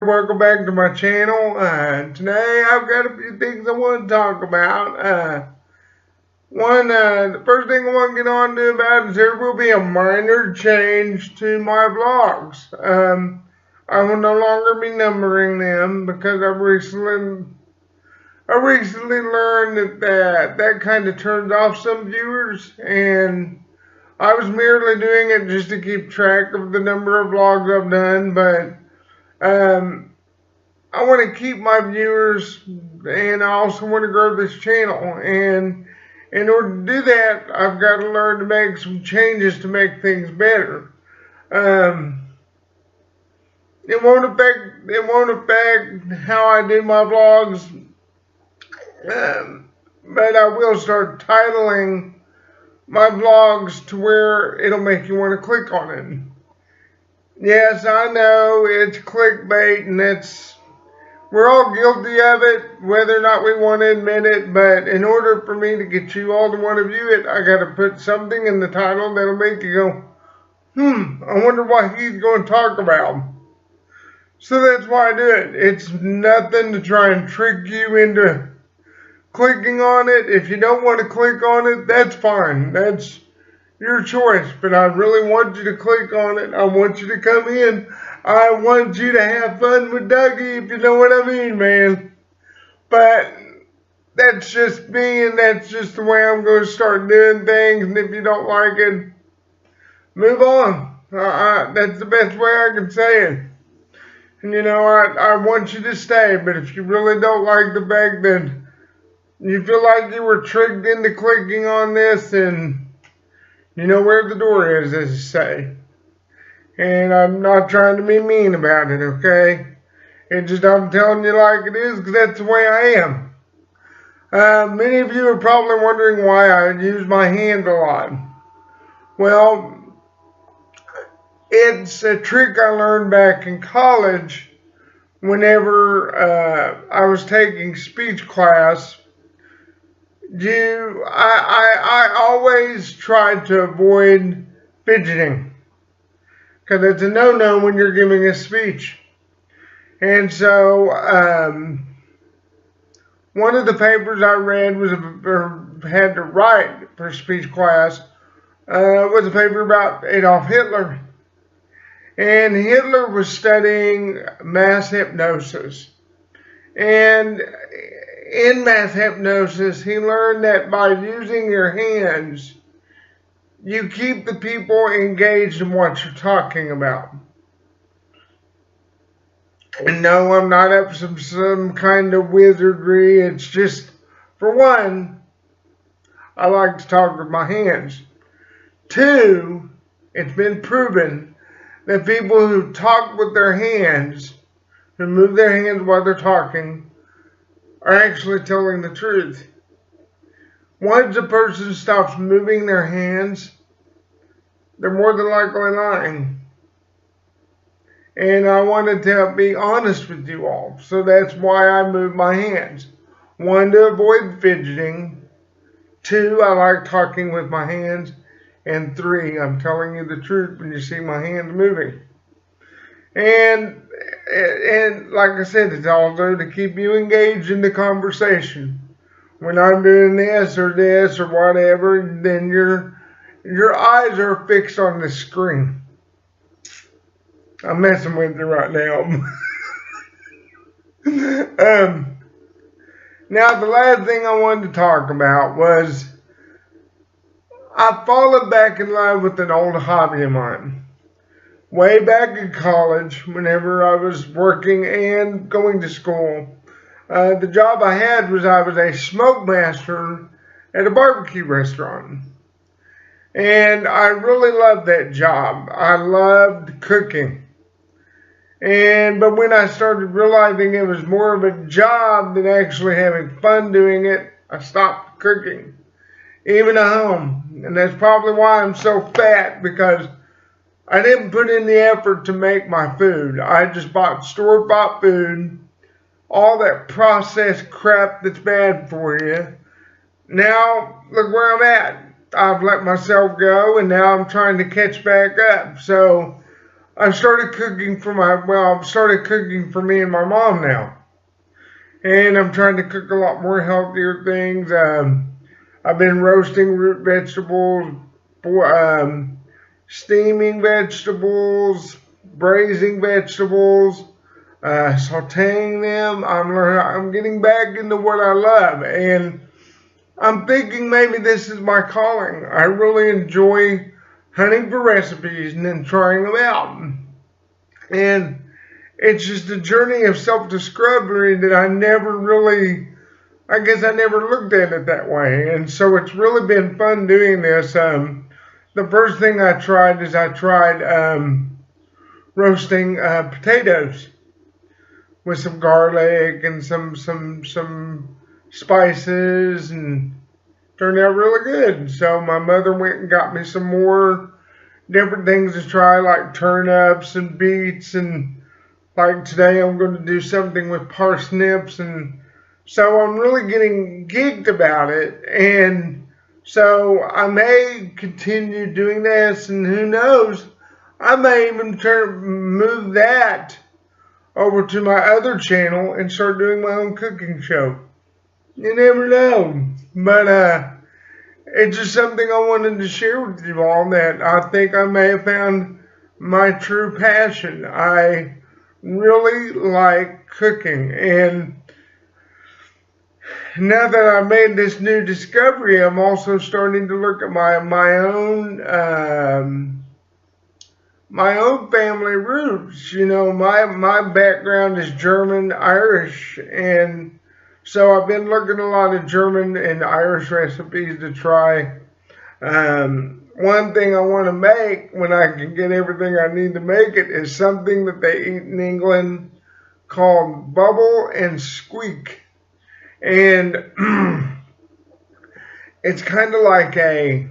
Welcome back to my channel. Today I've got a few things I want to talk about. The first thing I want to get on to about is there will be a minor change to my vlogs. I will no longer be numbering them because I recently learned that kind of turns off some viewers, and I was merely doing it just to keep track of the number of vlogs I've done, but I want to keep my viewers, and I also want to grow this channel. And in order to do that, I've got to learn to make some changes to make things better. It won't affect how I do my vlogs, but I will start titling my vlogs to where it'll make you want to click on it. Yes, I know it's clickbait, and we're all guilty of it, whether or not we want to admit it, but in order for me to get you all to want to view it, I gotta put something in the title that'll make you go, I wonder what he's going to talk about. So that's why I do it. It's nothing to try and trick you into clicking on it. If you don't want to click on it, that's fine. That's your choice, but I really want you to click on it. I want you to come in. I want you to have fun with Dougie, if you know what I mean, man. But that's just me, and that's just the way I'm going to start doing things. And if you don't like it, move on. That's the best way I can say it. And I want you to stay, but if you really don't like the fact that you feel like you were tricked into clicking on this, then you know where the door is, as you say. And I'm not trying to be mean about it, okay? I'm telling you like it is, because that's the way I am. Many of you are probably wondering why I use my hand a lot. Well, it's a trick I learned back in college whenever I was taking speech class. I always tried to avoid fidgeting, because it's a no-no when you're giving a speech. And so, one of the papers I read had to write for speech class was a paper about Adolf Hitler. And Hitler was studying mass hypnosis. And in mass hypnosis, he learned that by using your hands, you keep the people engaged in what you're talking about. And no, I'm not up to some kind of wizardry. It's just, for one, I like to talk with my hands. Two, it's been proven that people who talk with their hands, who move their hands while they're talking, are actually telling the truth. Once a person stops moving their hands, they're more than likely lying. And I wanted to be honest with you all, so that's why I move my hands. One, to avoid fidgeting. Two, I like talking with my hands. And three, I'm telling you the truth when you see my hands moving. And like I said, it's also to keep you engaged in the conversation. When I'm doing this or whatever, then your eyes are fixed on the screen. I'm messing with you right now. Now, the last thing I wanted to talk about was I fallen back in love with an old hobby of mine. Way back in college, whenever I was working and going to school, the job I had was I was a smoke master at a barbecue restaurant. And I really loved that job. I loved cooking. But when I started realizing it was more of a job than actually having fun doing it, I stopped cooking, even at home. And that's probably why I'm so fat, because I didn't put in the effort to make my food. I just bought store-bought food, all that processed crap that's bad for you. Now, look where I'm at. I've let myself go, and now I'm trying to catch back up. So I've started cooking for I've started cooking for me and my mom now. And I'm trying to cook a lot more healthier things. I've been roasting root vegetables, steaming vegetables, braising vegetables, sauteing them. I'm getting back into what I love, and I'm thinking maybe this is my calling. I really enjoy hunting for recipes and then trying them out. And it's just a journey of self-discovery that I guess I never looked at it that way. And so it's really been fun doing this. The first thing I tried is roasting potatoes with some garlic and some spices, and turned out really good. So my mother went and got me some more different things to try, like turnips and beets, and like today I'm going to do something with parsnips, and so I'm really getting geeked about it. And so I may continue doing this, and who knows, I may even move that over to my other channel and start doing my own cooking show. You never know. But it's just something I wanted to share with you all, that I think I may have found my true passion. I really like cooking, and now that I made this new discovery, I'm also starting to look at my own family roots. You know, my background is German, Irish, and so I've been looking at a lot of German and Irish recipes to try. One thing I want to make, when I can get everything I need to make it, is something that they eat in England called bubble and squeak. And it's kind of like a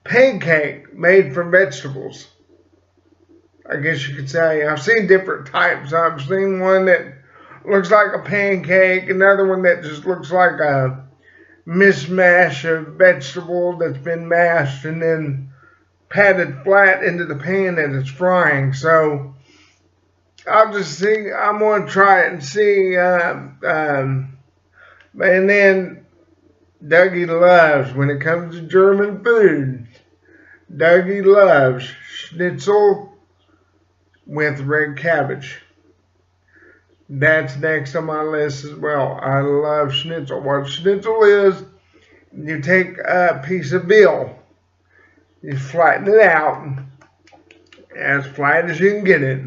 pancake made from vegetables, I guess you could say. I've seen different types. I've seen one that looks like a pancake, another one that just looks like a mishmash of vegetable that's been mashed and then patted flat into the pan that it's frying. So I'll just see. I'm going to try it and see. And then Dougie loves, when it comes to German food, Dougie loves schnitzel with red cabbage. That's next on my list as well. I love schnitzel. What schnitzel is, you take a piece of veal, you flatten it out as flat as you can get it.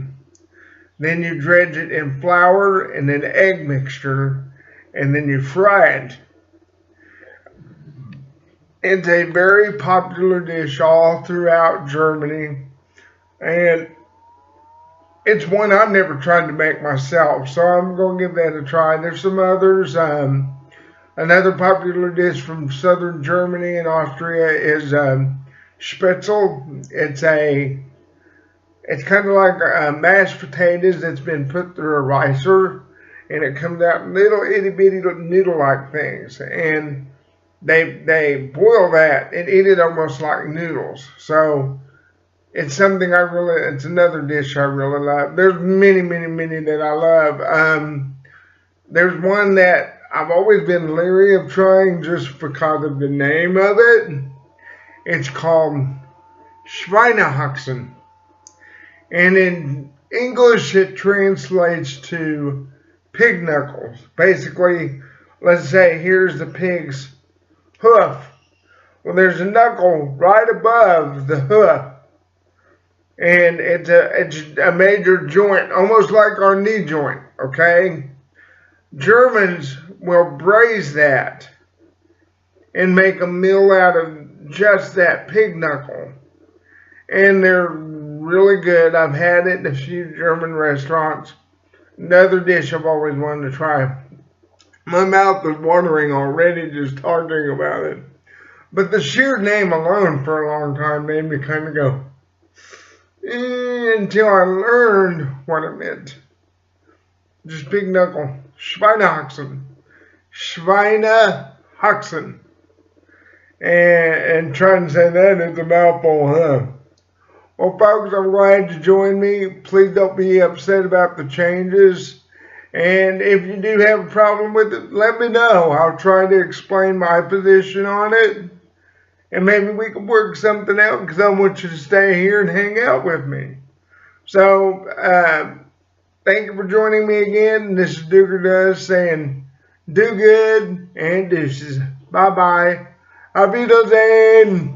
Then you dredge it in flour and an egg mixture, and then you fry it. It's a very popular dish all throughout Germany, and it's one I've never tried to make myself, so I'm going to give that a try. There's some others. Another popular dish from southern Germany and Austria is Spitzel. It's kind of like mashed potatoes that's been put through a ricer, and it comes out little itty bitty noodle-like things, and they boil that and eat it almost like noodles. So it's something it's another dish I really love. There's many that I love. There's one that I've always been leery of trying just because of the name of it. It's called Schweinehaxen. And in English, it translates to pig knuckles. Basically, let's say here's the pig's hoof. Well, there's a knuckle right above the hoof. And it's a major joint, almost like our knee joint, okay? Germans will braise that and make a meal out of just that pig knuckle. And they're really good. I've had it in a few German restaurants. Another dish I've always wanted to try. My mouth is watering already just talking about it. But the sheer name alone for a long time made me kind of go, until I learned what it meant. Just pig knuckle. Schweinehaxen. Schweinehaxen. And trying to say that is a mouthful, huh? Well, folks, I'm glad you joined me. Please don't be upset about the changes. And if you do have a problem with it, let me know. I'll try to explain my position on it. And maybe we can work something out because I want you to stay here and hang out with me. So, thank you for joining me again. This is Duker Does saying do good and deuces. Bye-bye. Auf Wiedersehen.